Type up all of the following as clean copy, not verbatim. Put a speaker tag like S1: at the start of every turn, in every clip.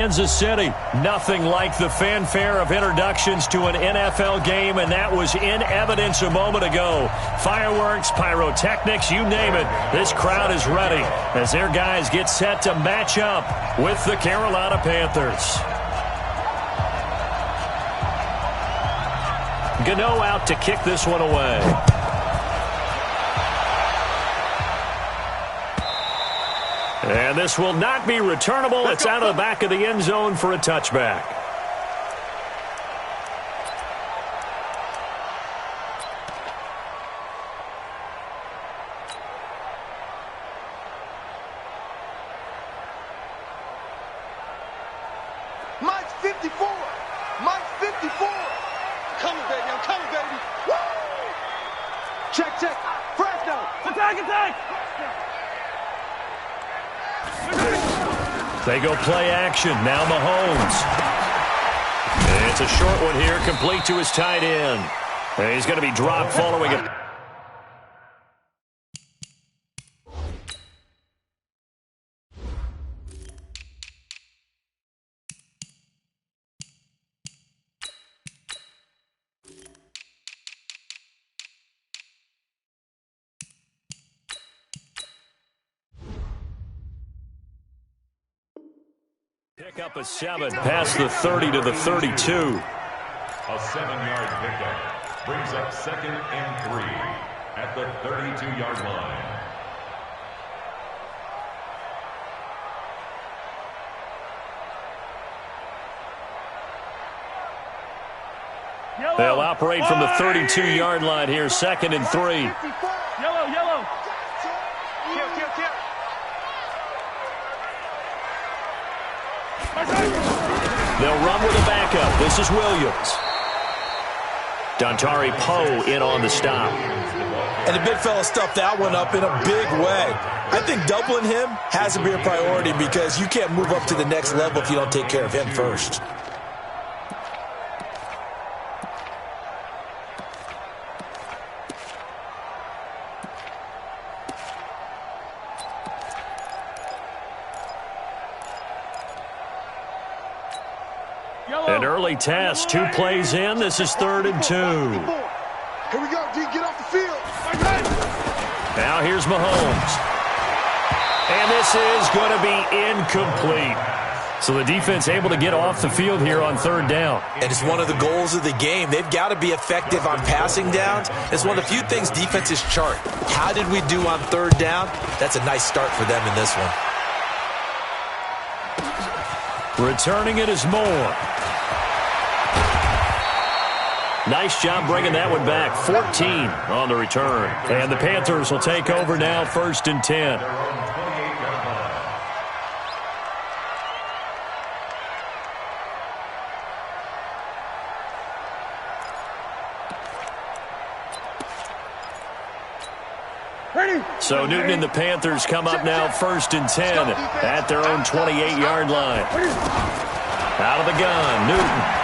S1: Kansas City, nothing like the fanfare of introductions to an NFL game, and that was in evidence a moment ago. Fireworks, pyrotechnics, you name it. This crowd is ready as their guys get set to match up with the Carolina Panthers. Gano out to kick this one away. And this will not be returnable. It's out of the back of the end zone for a touchback.
S2: Mike's 54. Mike's 54. Coming, baby. I'm coming, baby. Woo! Check. Fresno. Attack.
S1: They go play action. Now Mahomes. And it's a short one here, complete to his tight end. And he's going to be dropped following it. Pick up a 7, past the 30 to the 32.
S3: A 7-yard pickup brings up 2nd and 3 at the 32-yard line.
S1: They'll operate from the 32-yard line here, 2nd and 3.
S2: Yellow. Kill.
S1: They'll run with a backup. This is Williams. Dontari Poe in on the stop.
S4: And the big fella stuffed that one up in a big way. I think doubling him has to be a priority because you can't move up to the next level if you don't take care of him first.
S1: An early test, 2 plays in. This is 3rd and 2.
S2: Here we go, D. Get off the field.
S1: Now here's Mahomes. And this is going to be incomplete. So the defense able to get off the field here on 3rd down.
S4: And it's one of the goals of the game. They've got to be effective on passing downs. It's one of the few things defenses chart. How did we do on 3rd down? That's a nice start for them in this one.
S1: Returning it is Moore. Nice job bringing that one back. 14 on the return. And the Panthers will take over now, 1st and 10. So Newton and the Panthers come up now 1st and 10 at their own 28-yard line. Out of the gun, Newton.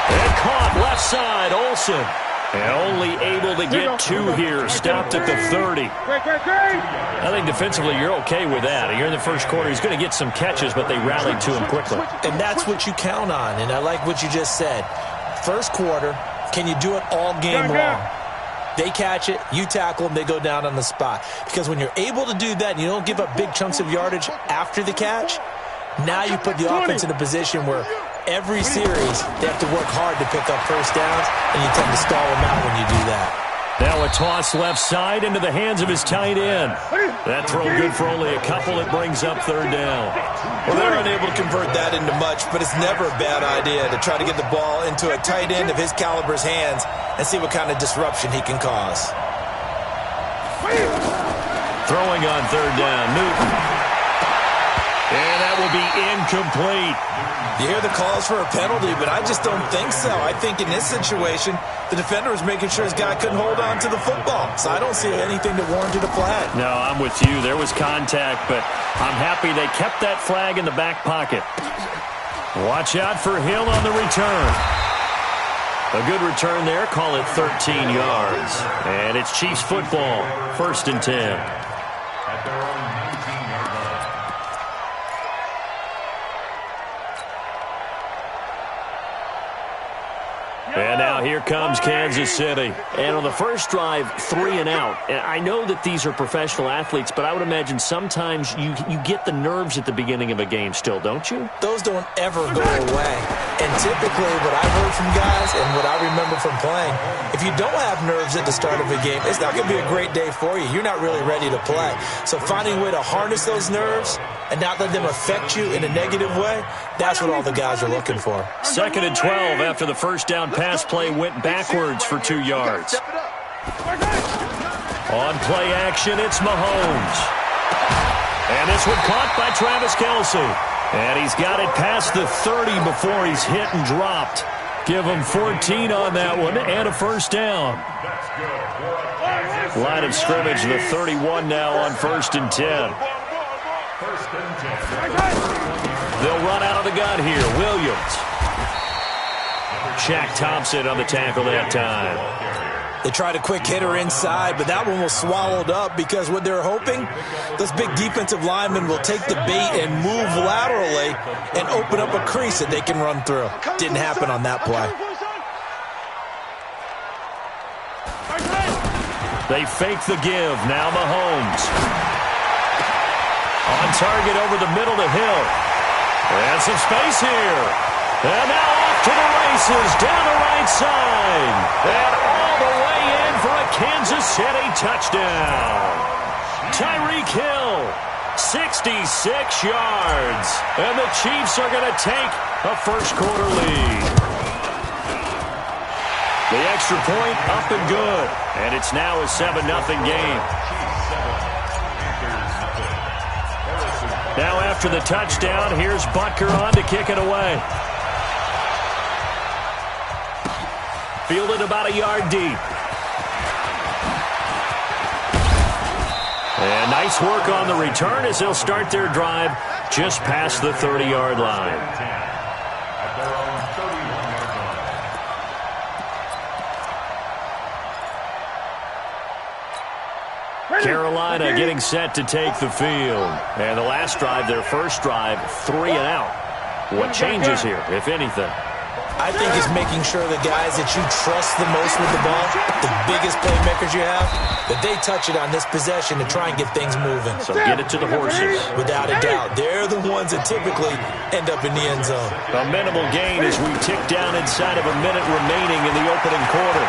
S1: And caught left side, Olsen. And only able to get 2 here. Stopped at the 30. I think defensively you're okay with that. You're in the first quarter. He's going to get some catches, but they rallied to him quickly.
S4: And that's what you count on. And I like what you just said. First quarter, can you do it all game long? They catch it, you tackle them, they go down on the spot. Because when you're able to do that and you don't give up big chunks of yardage after the catch, now you put the offense in a position where every series they have to work hard to pick up first downs, and you tend to stall them out when you do that.
S1: Now a toss left side into the hands of his tight end. That throw good for only a couple. It brings up 3rd down.
S4: Well, they're unable to convert that into much, but it's never a bad idea to try to get the ball into a tight end of his caliber's hands and see what kind of disruption he can cause.
S1: Throwing on 3rd down, Newton. And that will be incomplete.
S4: You hear the calls for a penalty, but I just don't think so. I think in this situation, the defender was making sure his guy couldn't hold on to the football. So I don't see anything that warranted a flag.
S1: No, I'm with you. There was contact, but I'm happy they kept that flag in the back pocket. Watch out for Hill on the return. A good return there. Call it 13 yards. And it's Chiefs football. 1st and 10.
S3: At their own 19-yard line.
S1: here comes Kansas City. And on the first drive, 3 and out. And I know that these are professional athletes, but I would imagine sometimes you get the nerves at the beginning of a game still, don't you?
S4: Those don't ever go away. And typically what I've heard from guys and what I remember from playing, if you don't have nerves at the start of a game, it's not going to be a great day for you. You're not really ready to play. So finding a way to harness those nerves and not let them affect you in a negative way, that's what all the guys are looking for.
S1: 2nd and 12 after the first down pass play went backwards for 2 yards. On play action, it's Mahomes. And this one caught by Travis Kelce. And he's got it past the 30 before he's hit and dropped. Give him 14 on that one and a first down. Line of scrimmage, the 31 now on 1st and 10. They'll run out of the gun here. Williams. Shaq Thompson on the tackle that time.
S4: They tried a quick hitter inside, but that one was swallowed up because what they're hoping, those big defensive linemen will take the bait and move laterally and open up a crease that they can run through. Didn't happen on that play.
S1: They fake the give. Now Mahomes. On target over the middle to Hill. And some space here. And now off to the races down the right side. And all the way in for a Kansas City touchdown. Tyreek Hill, 66 yards. And the Chiefs are going to take a first-quarter lead. The extra point up and good. And it's now a 7-0 game. Now after the touchdown, here's Butker on to kick it away. Fielded about a yard deep. And nice work on the return as they'll start their drive just past the 30-yard line. Carolina getting set to take the field. And the last drive, their first drive, 3 and out. What changes here, if anything?
S4: I think it's making sure the guys that you trust the most with the ball, the biggest playmakers you have, that they touch it on this possession to try and get things moving.
S1: So get it to the horses.
S4: Without a doubt. They're the ones that typically end up in the end zone.
S1: A minimal gain as we tick down inside of a minute remaining in the opening quarter.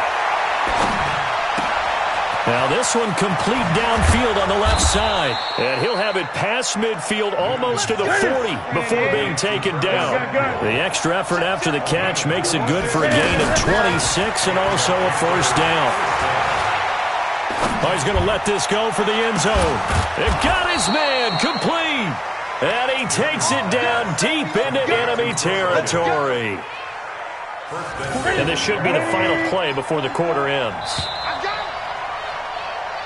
S1: Now this one complete downfield on the left side. And he'll have it past midfield almost to the 40 before being taken down. The extra effort after the catch makes it good for a gain of 26 and also a first down. Oh, he's going to let this go for the end zone. They've got his man complete. And he takes it down deep into enemy territory. And this should be the final play before the quarter ends.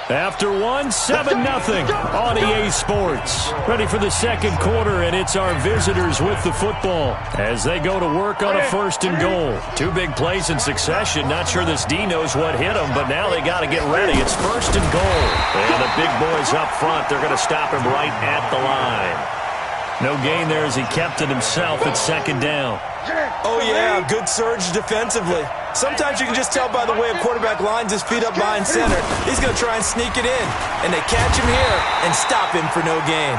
S1: After one, 7-0 on EA Sports. Ready for the second quarter, and it's our visitors with the football as they go to work on a 1st and goal. 2 big plays in succession. Not sure this D knows what hit them, but now they got to get ready. It's 1st and goal. And the big boys up front, they're going to stop him right at the line. No gain there as he kept it himself at 2nd down.
S4: Oh, yeah, good surge defensively. Sometimes you can just tell by the way a quarterback lines his feet up behind center. He's going to try and sneak it in. And they catch him here and stop him for no gain.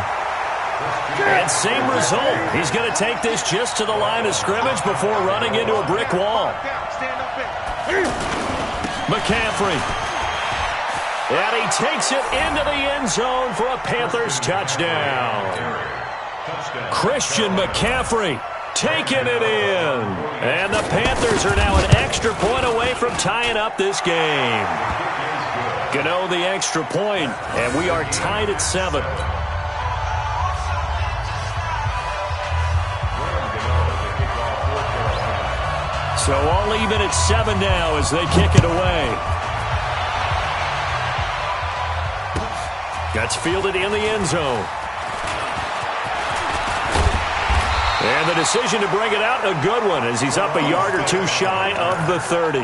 S1: And same result. He's going to take this just to the line of scrimmage before running into a brick wall. McCaffrey. And he takes it into the end zone for a Panthers touchdown. Christian McCaffrey taking it in. And the Panthers are now an extra point away from tying up this game. Gano the extra point, and we are tied at 7. So all even at 7 now as they kick it away. That's fielded in the end zone. And the decision to bring it out, a good one, as he's up a yard or 2 shy of the 30.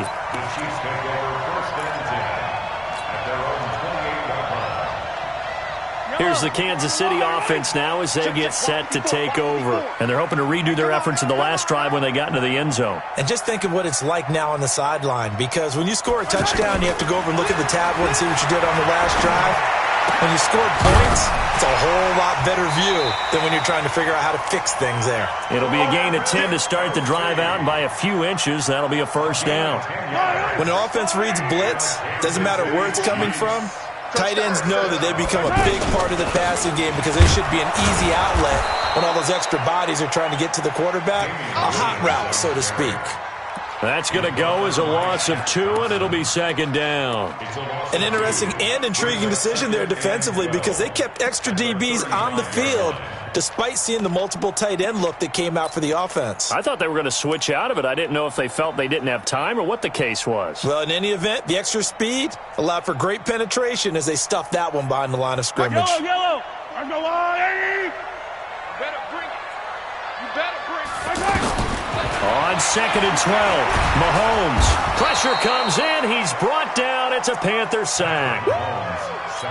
S1: here's the Kansas City offense now as they get set to take over. And they're hoping to redo their efforts in the last drive when they got into the end zone.
S4: And just think of what it's like now on the sideline, because when you score a touchdown, you have to go over and look at the tablet and see what you did on the last drive. When you scored points, it's a whole lot better view than when you're trying to figure out how to fix things there.
S1: It'll be a gain of 10 to start the drive out, and by a few inches, that'll be a first down.
S4: When an offense reads blitz, doesn't matter where it's coming from, tight ends know that they become a big part of the passing game because they should be an easy outlet when all those extra bodies are trying to get to the quarterback. A hot route, so to speak.
S1: That's going to go as a loss of 2, and it'll be second down.
S4: An interesting and intriguing decision there defensively because they kept extra DBs on the field despite seeing the multiple tight end look that came out for the offense.
S1: I thought they were going to switch out of it. I didn't know if they felt they didn't have time or what the case was.
S4: Well, in any event, the extra speed allowed for great penetration as they stuffed that one behind the line of scrimmage.
S2: Yellow. I'm the line. You better bring it. You better bring it.
S1: On second and 12, Mahomes. Pressure comes in. He's brought down. It's a Panther sack.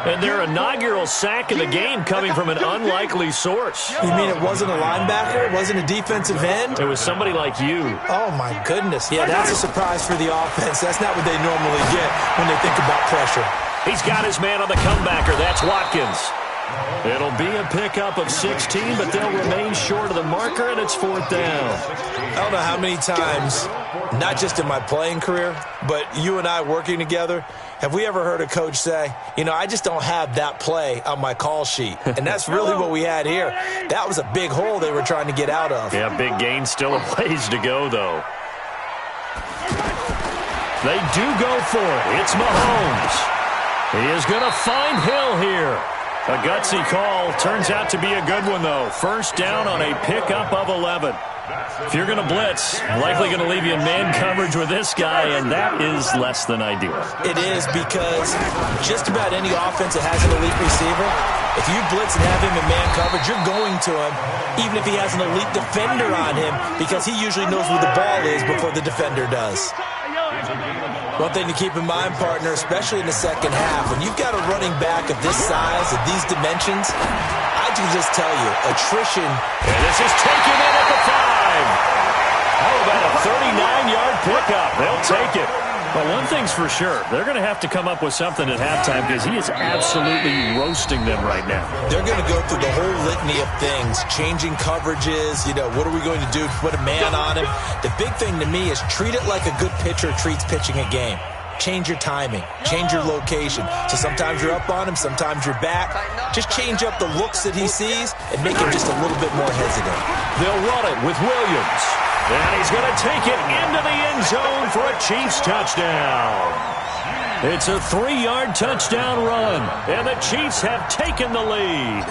S1: And their inaugural sack of the game coming from an unlikely source.
S4: You mean it wasn't a linebacker? It wasn't a defensive end?
S1: It was somebody like you.
S4: Oh, my goodness. Yeah, that's a surprise for the offense. That's not what they normally get when they think about pressure.
S1: He's got his man on the comebacker. That's Watkins. It'll be a pickup of 16, but they'll remain short of the marker, and it's fourth down.
S4: I don't know how many times, not just in my playing career, but you and I working together, have we ever heard a coach say, you know, I just don't have that play on my call sheet. And that's really what we had here. That was a big hole they were trying to get out of.
S1: Yeah, big gain, still a ways to go, though. They do go for it. It's Mahomes. He is going to find Hill here. A gutsy call. Turns out to be a good one, though. First down on a pickup of 11. If you're going to blitz, likely going to leave you in man coverage with this guy, and that is less than ideal.
S4: It is because just about any offense that has an elite receiver, if you blitz and have him in man coverage, you're going to him, even if he has an elite defender on him, because he usually knows where the ball is before the defender does. One thing to keep in mind, partner, especially in the second half, when you've got a running back of this size, of these dimensions, I can just tell you, attrition.
S1: And this is taken in at the 5. How about a 39-yard pickup? They'll take it. Well, one thing's for sure. They're going to have to come up with something at halftime because he is absolutely roasting them right now.
S4: They're going to go through the whole litany of things, changing coverages, you know, what are we going to do to put a man on him? The big thing to me is treat it like a good pitcher treats pitching a game. Change your timing. Change your location. So sometimes you're up on him, sometimes you're back. Just change up the looks that he sees and make him just a little bit more hesitant.
S1: They'll run it with Williams. And he's going to take it into the end zone for a Chiefs touchdown. It's a 3-yard touchdown run, and the Chiefs have taken the lead.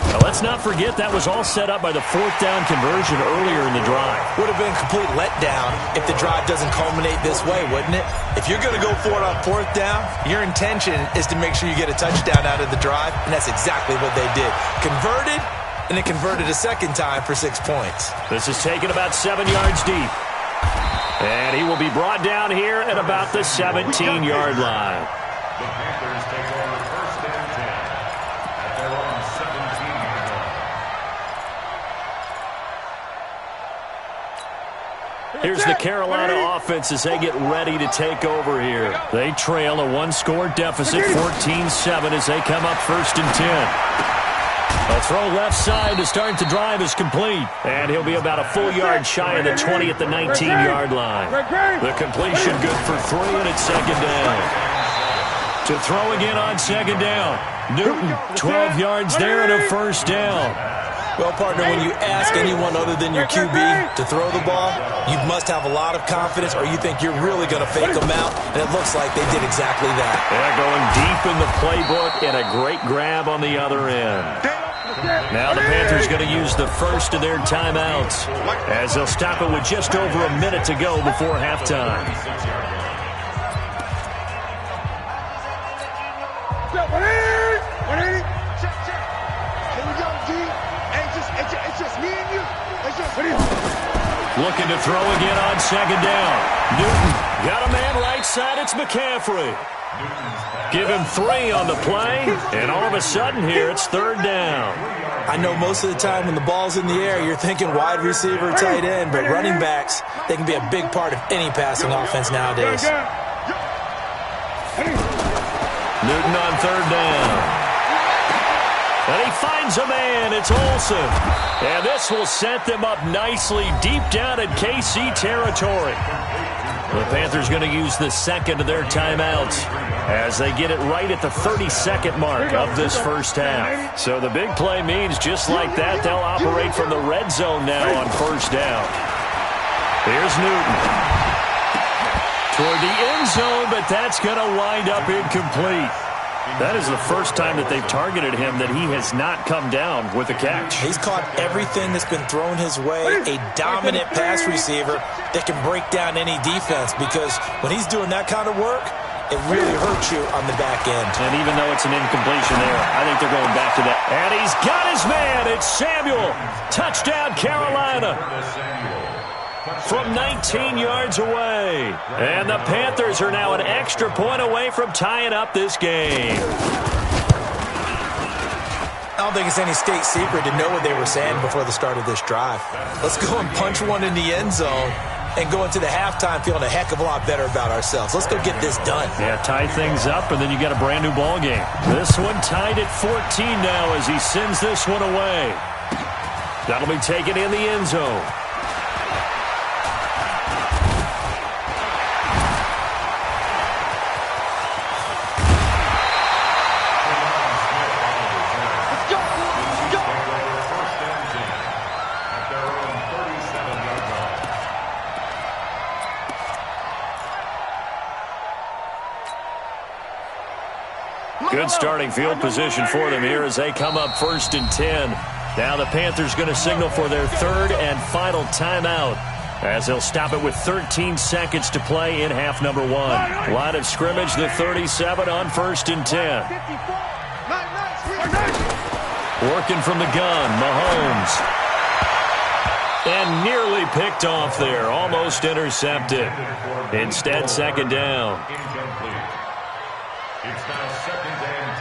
S1: Now, let's not forget that was all set up by the fourth down conversion earlier in the drive.
S4: Would have been a complete letdown if the drive doesn't culminate this way, wouldn't it? If you're going to go for it on fourth down, your intention is to make sure you get a touchdown out of the drive, and that's exactly what they did. Converted, and it converted a second time for 6 points.
S1: This is taken about 7 yards deep. And he will be brought down here at about the 17-yard line.
S3: The Panthers take over first and 10 at their own 17-yard line.
S1: Here's the Carolina offense as they get ready to take over here. They trail a one-score deficit, 14-7, as they come up first and 10. A throw left side to start the drive is complete. And he'll be about a full yard shy of the 20 at the 19-yard line. The completion good for 3, and it's second down. To throw again on second down. Newton, 12 yards there and a first down.
S4: Well, partner, when you ask anyone other than your QB to throw the ball, you must have a lot of confidence or you think you're really going to fake them out, and it looks like they did exactly that.
S1: They're going deep in the playbook and a great grab on the other end. Now the Panthers going to use the first of their timeouts as they'll stop it with just over a minute to go before halftime. Looking to throw again on second down. Newton Got a man right side. It's McCaffrey. Give him 3 on the play, and all of a sudden here, it's 3rd down.
S4: I know most of the time when the ball's in the air, you're thinking wide receiver, tight end, but running backs, they can be a big part of any passing offense nowadays.
S1: Newton on 3rd down. And he finds a man. It's Olsen. And this will set them up nicely deep down in KC territory. The Panthers going to use the second of their timeouts as they get it right at the 32nd mark of this first half. So the big play means just like that, they'll operate from the red zone now on 1st down. Here's Newton. Toward the end zone, but that's going to wind up incomplete. That is the first time that they've targeted him that he has not come down with a catch.
S4: He's caught everything that's been thrown his way, a dominant pass receiver that can break down any defense, because when he's doing that kind of work, it really hurts you on the back end.
S1: And even though it's an incompletion there, I think they're going back to that. And he's got his man. It's Samuel. Touchdown, Carolina. From 19 yards away. And the Panthers are now an extra point away from tying up this game.
S4: I don't think it's any state secret to know what they were saying before the start of this drive. Let's go and punch one in the end zone and go into the halftime feeling a heck of a lot better about ourselves. Let's go get this done.
S1: Yeah, tie things up, and then you got a brand new ball game. This one tied at 14 now as he sends this one away. That'll be taken in the end zone. Good starting field position for them here as they come up 1st and 10. Now the Panthers going to signal for their 3rd and final timeout as they'll stop it with 13 seconds to play in half number 1. Line of scrimmage, the 37 on 1st and 10. Working from the gun, Mahomes. And nearly picked off there, almost intercepted. Instead, 2nd down.
S3: It's now 2nd and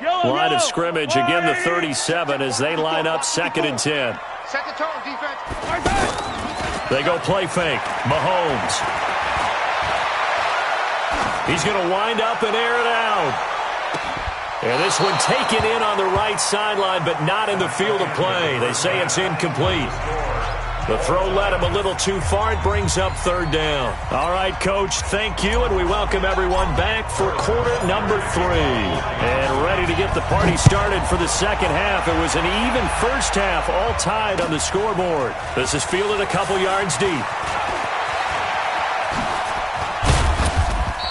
S3: 10.
S1: Line of scrimmage, again the 37 as they line up 2nd and 10.
S2: Set the tone, defense.
S1: They go play fake. Mahomes. He's going to wind up and air it out. And this one taken in on the right sideline, but not in the field of play. They say it's incomplete. The throw led him a little too far. It brings up 3rd down. All right, Coach, thank you, and we welcome everyone back for quarter number 3. And ready to get the party started for the second half. It was an even first half, all tied on the scoreboard. This is fielded a couple yards deep.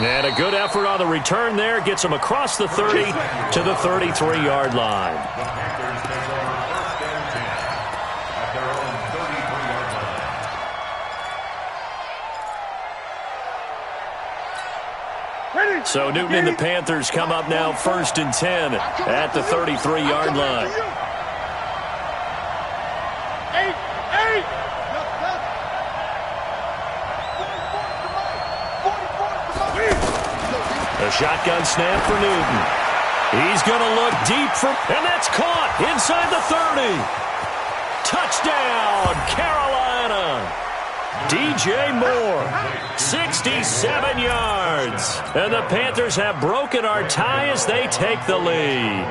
S1: And a good effort on the return there. Gets him across the 30 to the 33-yard line.
S3: The Panthers take over 1st and 10 at their own 33-yard line.
S1: So Newton and the Panthers come up now 1st and 10 at the 33-yard line. A shotgun snap for Newton. He's going to look deep for, and that's caught inside the 30. Touchdown, Carolina. DJ Moore, 67 yards. And the Panthers have broken our tie as they take the lead.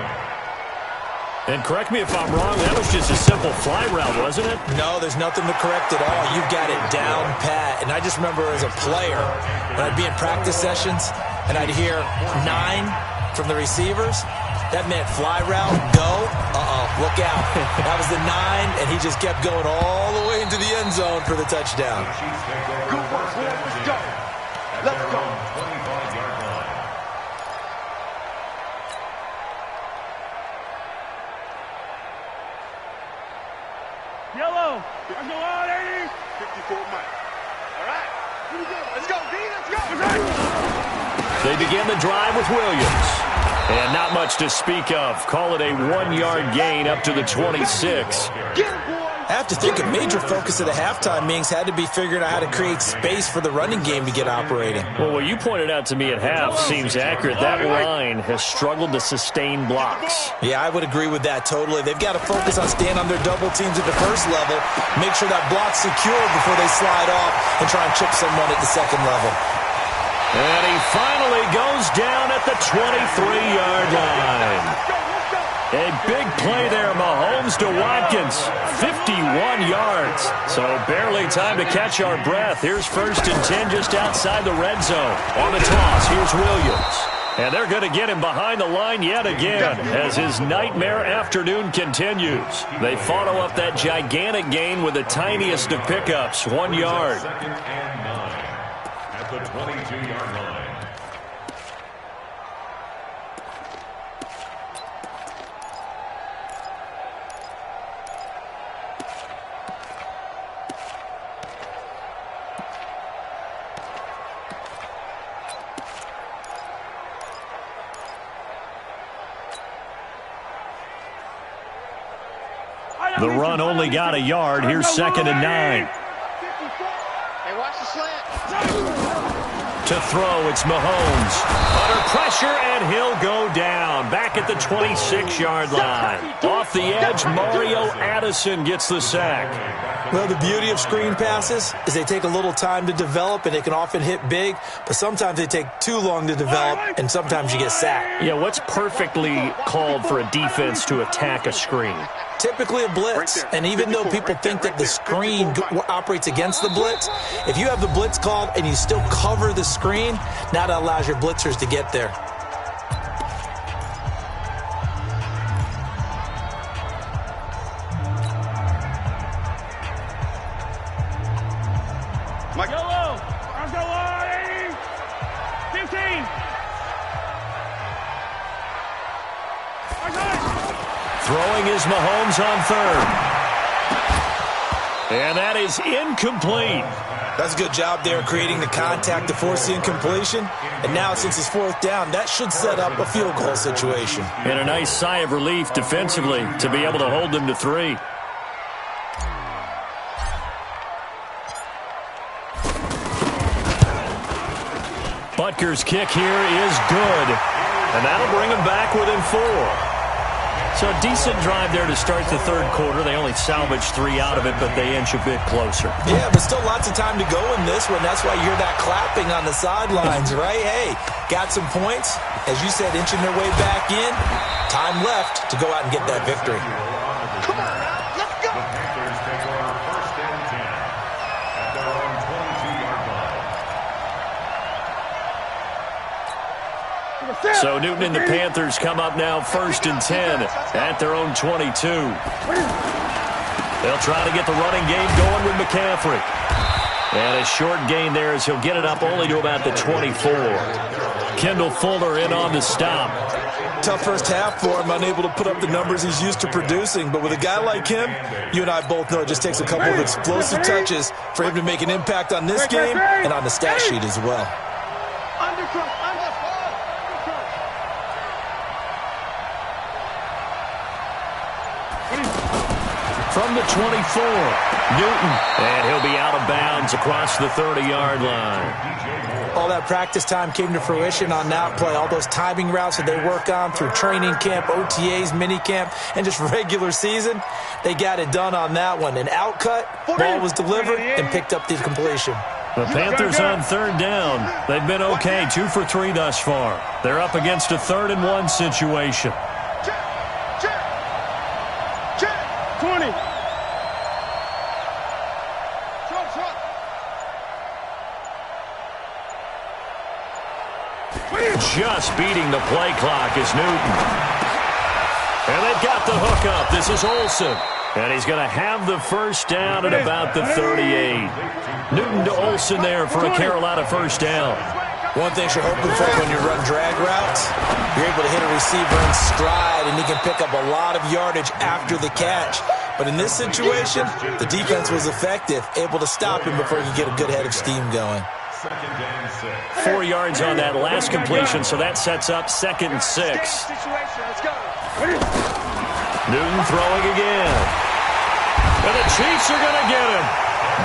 S1: And correct me if I'm wrong, that was just a simple fly route, wasn't it?
S4: No, there's nothing to correct at all. You've got it down pat. And I just remember as a player, when I'd be in practice sessions, and I'd hear 9 from the receivers, that meant fly route, go, look out. That was the 9, and he just kept going all the way into the end zone for the touchdown.
S2: Good work, boys. Let's go. Let's go.
S3: 25-yard line.
S2: Yellow. Let's go on, 80. 54 Mike. All right. Let's go, D. Let's go.
S1: They begin the drive with Williams. And not much to speak of. Call it a 1-yard gain up to the 26.
S4: I have to think a major focus of the halftime meetings had to be figuring out how to create space for the running game to get operating.
S1: Well, what you pointed out to me at half seems accurate. That line has struggled to sustain blocks.
S4: Yeah, I would agree with that totally. They've got to focus on staying on their double teams at the first level, make sure that block's secure before they slide off and try and chip someone at the second level.
S1: And he finally goes down at the 23-yard line. A big play there, Mahomes to Watkins, 51 yards. So barely time to catch our breath. Here's 1st and 10 just outside the red zone. On the toss, here's Williams. And they're going to get him behind the line yet again as his nightmare afternoon continues. They follow up that gigantic gain with the tiniest of pickups, 1 yard.
S3: 2nd and 9 at the 22-yard line.
S1: The run only got a yard. Here's 2nd and 9.
S2: Hey, watch the slant.
S1: To throw, it's Mahomes. Under pressure, and he'll go down. Back at the 26-yard line. Off the edge, Mario Addison gets the sack.
S4: Well, the beauty of screen passes is they take a little time to develop, and they can often hit big, but sometimes they take too long to develop, and sometimes you get sacked.
S1: Yeah, what's perfectly called for a defense to attack a screen?
S4: Typically a blitz, and even though people think that the screen operates against the blitz, if you have the blitz called and you still cover the screen, now that allows your blitzers to get there.
S2: Yellow. I'll go on. 15.
S1: Throwing is Mahomes on 3rd. And that is incomplete.
S4: That's a good job there creating the contact to force the incompletion. And now since it's 4th down, that should set up a field goal situation.
S1: And a nice sigh of relief defensively to be able to hold them to 3. Butker's kick here is good. And that'll bring them back within 4. So a decent drive there to start the 3rd quarter. They only salvaged 3 out of it, but they inch a bit closer.
S4: Yeah, but still lots of time to go in this one. That's why you hear that clapping on the sidelines, right? Hey, got some points. As you said, inching their way back in. Time left to go out and get that victory.
S2: Come on, let's go.
S3: The Panthers take over 1st and 10 at their own 22-yard line.
S1: So Newton and the Panthers come up now 1st and 10 at their own 22. They'll try to get the running game going with McCaffrey. And a short gain there as he'll get it up only to about the 24. Kendall Fuller in on the stop.
S4: Tough first half for him, unable to put up the numbers he's used to producing. But with a guy like him, you and I both know it just takes a couple of explosive touches for him to make an impact on this game and on the stat sheet as well.
S1: From the 24, Newton, and he'll be out of bounds across the 30-yard line.
S4: All that practice time came to fruition on that play. All those timing routes that they work on through training camp, OTAs, mini camp, and just regular season, they got it done on that one. An outcut, ball was delivered, and picked up the completion.
S1: The Panthers on 3rd down. They've been okay, 2 for 3 thus far. They're up against a 3rd and 1 situation.
S2: 20.
S1: Just beating the play clock is Newton. And they've got the hook up. This is Olsen. And he's going to have the 1st down at about the 38. Newton to Olsen there for a Carolina 1st down.
S4: One thing you're hoping for when you run drag routes, you're able to hit a receiver in stride, and he can pick up a lot of yardage after the catch. But in this situation, the defense was effective, able to stop him before he could get a good head of steam going.
S3: Second and 6.
S1: 4 yards on that last completion, so that sets up 2nd and 6. Newton throwing again. And the Chiefs are going to get him.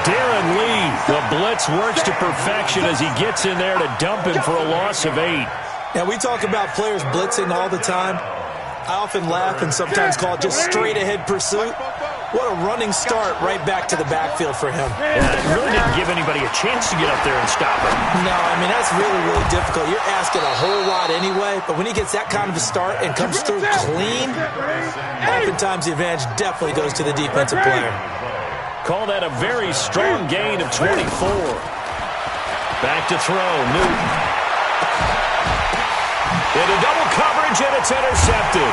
S1: Darren Lee, the blitz works to perfection as he gets in there to dump him for a loss of 8.
S4: Now, we talk about players blitzing all the time. I often laugh and sometimes call it just straight-ahead pursuit. What a running start right back to the backfield for him.
S1: Yeah, it really didn't give anybody a chance to get up there and stop him.
S4: No, I mean, that's really, really difficult. You're asking a whole lot anyway, but when he gets that kind of a start and comes through clean, oftentimes the advantage definitely goes to the defensive player.
S1: Call that a very strong gain of 24. Back to throw, Newton. Into double coverage, and it's intercepted.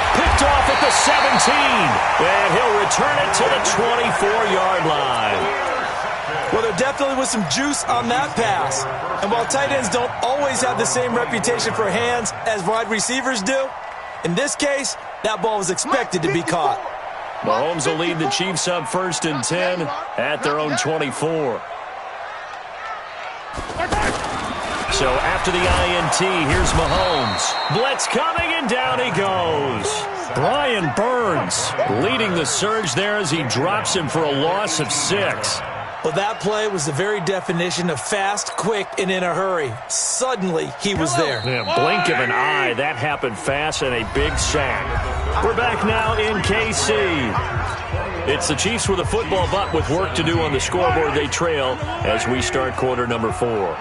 S1: Picked off at the 17, and he'll return it to the 24-yard line.
S4: Well, there definitely was some juice on that pass. And while tight ends don't always have the same reputation for hands as wide receivers do, in this case, that ball was expected to be caught.
S1: Mahomes will lead the Chiefs up 1st and 10 at their own 24. So after the INT, here's Mahomes. Blitz coming, and down he goes. Brian Burns leading the surge there as he drops him for a loss of 6.
S4: Well, that play was the very definition of fast, quick, and in a hurry. Suddenly, he was there.
S1: Yeah, blink of an eye. That happened fast, and a big sack. We're back now in KC. It's the Chiefs with a football, but with work to do on the scoreboard, they trail as we start quarter number 4.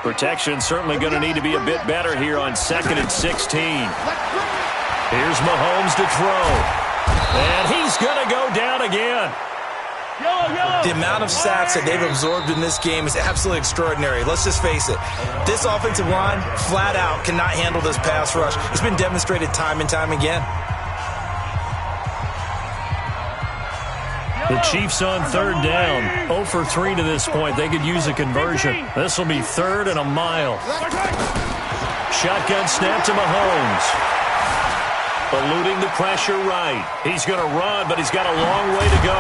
S1: Protection certainly going to need to be a bit better here on 2nd and 16. Here's Mahomes to throw. And he's going to go down again.
S4: The amount of sacks that they've absorbed in this game is absolutely extraordinary. Let's just face it. This offensive line, flat out, cannot handle this pass rush. It's been demonstrated time and time again.
S1: The Chiefs on 3rd down. 0 for 3 to this point. They could use a conversion. This will be 3rd and a mile. Shotgun snap to Mahomes. Eluding the pressure right. He's going to run, but he's got a long way to go.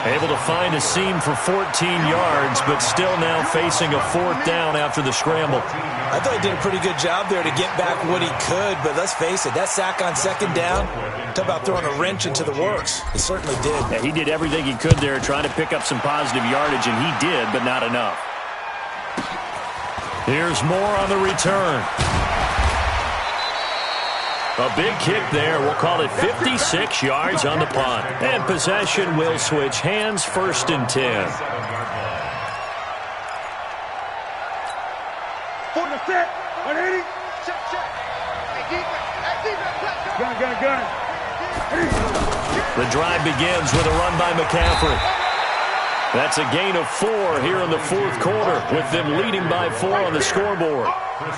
S1: Able to find a seam for 14 yards, but still now facing a 4th down after the scramble.
S4: I thought he did a pretty good job there to get back what he could, but let's face it, that sack on 2nd down, talk about throwing a wrench into the works. It certainly did.
S1: Yeah, he did everything he could there trying to pick up some positive yardage, and he did, but not enough. Here's more on the return. A big kick there. We'll call it 56 yards on the punt. And possession will switch hands, 1st and 10. The drive begins with a run by McCaffrey. That's a gain of 4 here in the 4th quarter, with them leading by 4 on the scoreboard.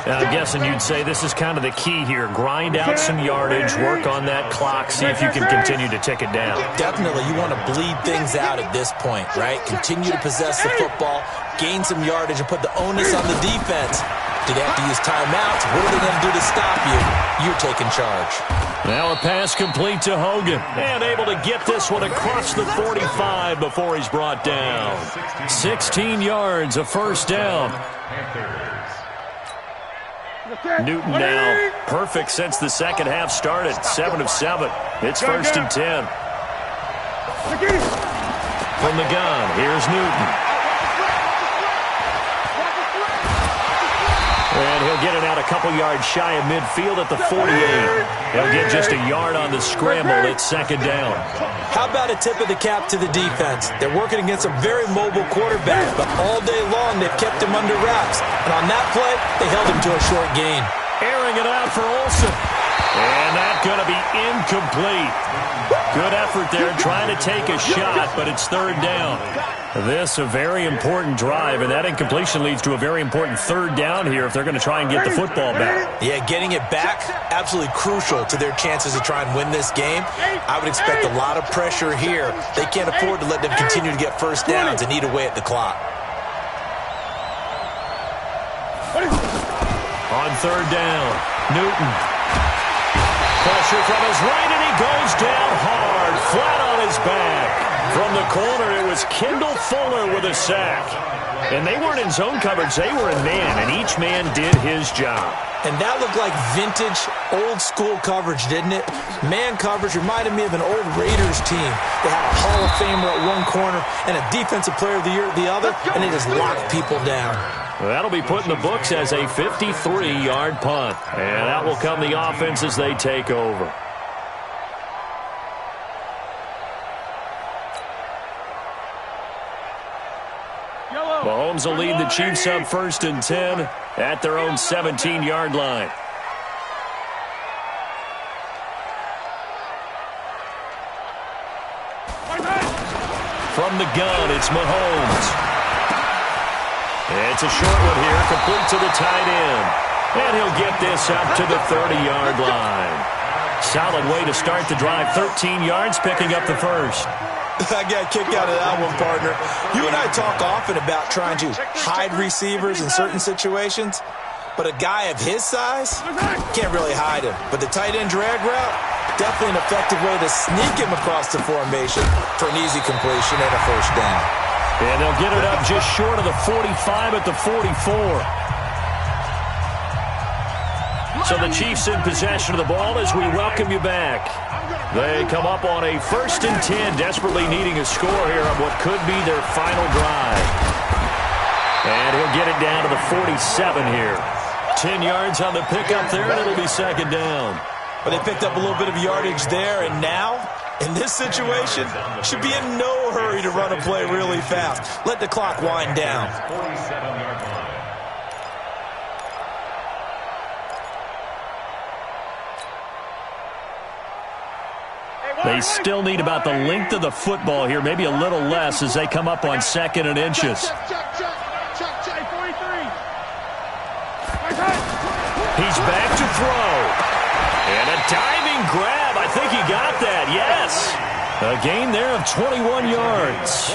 S1: I'm guessing you'd say this is kind of the key here. Grind out some yardage, work on that clock, see if you can continue to tick it down.
S4: Definitely, you want to bleed things out at this point, right? Continue to possess the football, gain some yardage, and put the onus on the defense. Do they have to use timeouts? What are they going to do to stop you? You're taking charge.
S1: Now a pass complete to Hogan. And able to get this one across the 45 before he's brought down. 16 yards, a 1st down. Newton now perfect since the 2nd half started. 7 of 7. It's 1st and 10. From the gun, here's Newton. And he'll get it out a couple yards shy of midfield at the 48. He'll get just a yard on the scramble. It's 2nd down.
S4: How about a tip of the cap to the defense? They're working against a very mobile quarterback, but all day long they've kept him under wraps. And on that play, they held him to a short gain.
S1: Airing it out for Olsen. And that's going to be incomplete. Good effort there trying to take a shot, but it's 3rd down. This a very important drive, and that incompletion leads to a very important 3rd down here if they're going to try and get the football back.
S4: Yeah, getting it back, absolutely crucial to their chances to try and win this game. I would expect a lot of pressure here. They can't afford to let them continue to get 1st downs and eat away at the clock.
S1: On 3rd down, Newton. Pressure from his right, and he goes down hard, flat on his back. From the corner, it was Kendall Fuller with a sack. And they weren't in zone coverage. They were in man, and each man did his job.
S4: And that looked like vintage, old-school coverage, didn't it? Man coverage reminded me of an old Raiders team. They had a Hall of Famer at one corner and a Defensive Player of the Year at the other, and they just locked people down.
S1: That'll be put in the books as a 53-yard punt. And that will come the offense as they take over. Mahomes will lead the Chiefs up 1st and 10 at their own 17-yard line. From the gun, it's Mahomes. It's a short one here, complete to the tight end. And he'll get this up to the 30-yard line. Solid way to start the drive. 13 yards, picking up the first.
S4: I got a kick out of that one, partner. You and I talk often about trying to hide receivers in certain situations, but a guy of his size can't really hide him. But the tight end drag route, definitely an effective way to sneak him across the formation for an easy completion and a first down.
S1: And they'll get it up just short of the 45 at the 44. So the Chiefs in possession of the ball as we welcome you back. They come up on a 1st and 10, desperately needing a score here on what could be their final drive. And he'll get it down to the 47 here. 10 yards on the pickup there, and it'll be 2nd down.
S4: But they picked up a little bit of yardage there, and now, in this situation, should be in no hurry to run a play really fast. Let the clock wind down.
S3: 47-yard line.
S1: They still need about the length of the football here, maybe a little less as they come up on 2nd and inches. He's back to throw. And a diving grab. I think he got that, yes. A gain there of 21 yards.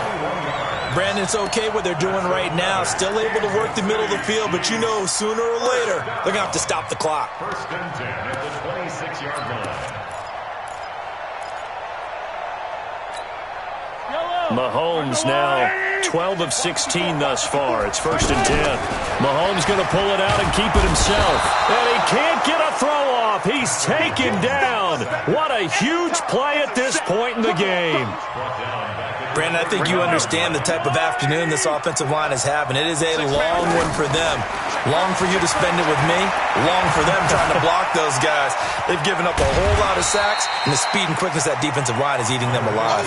S4: Brandon, it's okay what they're doing right now. Still able to work the middle of the field, but you know sooner or later they're going to have to stop the clock.
S3: 1st and 10 at the 26-yard line.
S1: Mahomes now 12 of 16 thus far. It's 1st and 10. Mahomes going to pull it out and keep it himself. And he can't get a throw off. He's taken down. What a huge play at this point in the game.
S4: Brandon, I think you understand the type of afternoon this offensive line is having. It is a long one for them. Long for you to spend it with me. Long for them trying to block those guys. They've given up a whole lot of sacks, and the speed and quickness of that defensive line is eating them alive.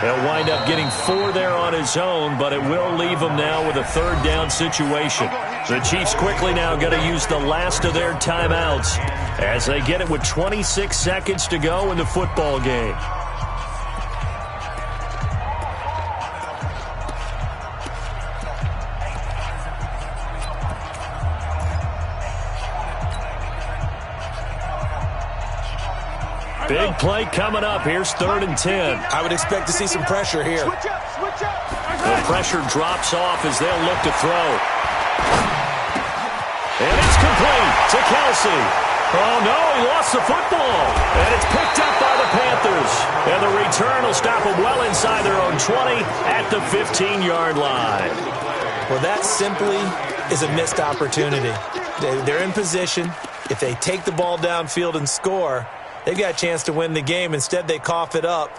S1: They'll wind up getting 4 there on his own, but it will leave him now with a 3rd down situation. The Chiefs quickly now going to use the last of their timeouts as they get it with 26 seconds to go in the football game. Big play coming up. Here's 3rd and 10.
S4: I would expect to see some pressure here.
S1: The pressure drops off as they'll look to throw. And it's complete to Kelsey. Oh, no, he lost the football. And it's picked up by the Panthers. And the return will stop them well inside their own 20 at the 15-yard line.
S4: Well, that simply is a missed opportunity. They're in position. If they take the ball downfield and score, they've got a chance to win the game. Instead, they cough it up.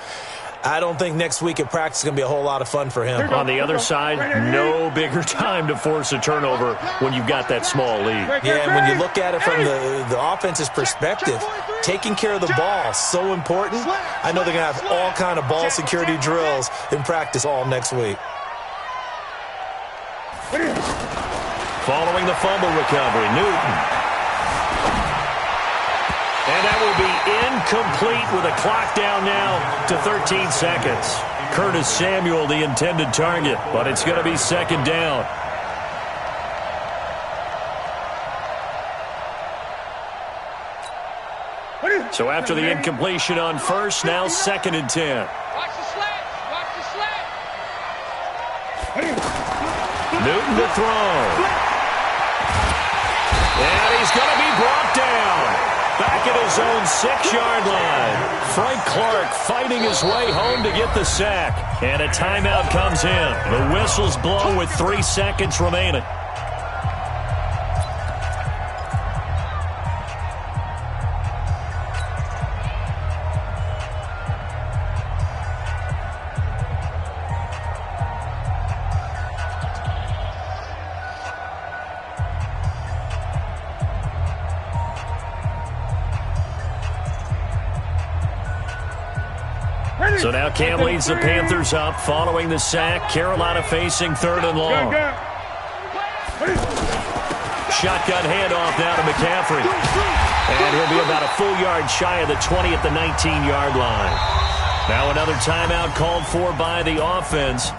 S4: I don't think next week at practice is going to be a whole lot of fun for him.
S1: On the other side, no bigger time to force a turnover when you've got that small lead.
S4: Yeah, and when you look at it from the offense's perspective, taking care of the ball is so important. I know they're going to have all kind of ball security drills in practice all next week.
S1: Following the fumble recovery, Newton. And that will be incomplete with a clock down now to 13 seconds. Curtis Samuel, the intended target, but it's going to be 2nd down. So after the incompletion on 1st, now 2nd and 10.
S2: Watch the slant. Watch the slant.
S1: Newton to throw. And he's going to be brought down. back at his own 6-yard line. Frank Clark fighting his way home to get the sack. And a timeout comes in. The whistle's blown with 3 seconds remaining. So now Cam leads the Panthers up following the sack. Carolina facing 3rd and long. Shotgun handoff now to McCaffrey. And he'll be about a full yard shy of the 20 at the 19-yard line. Now another timeout called for by the offense.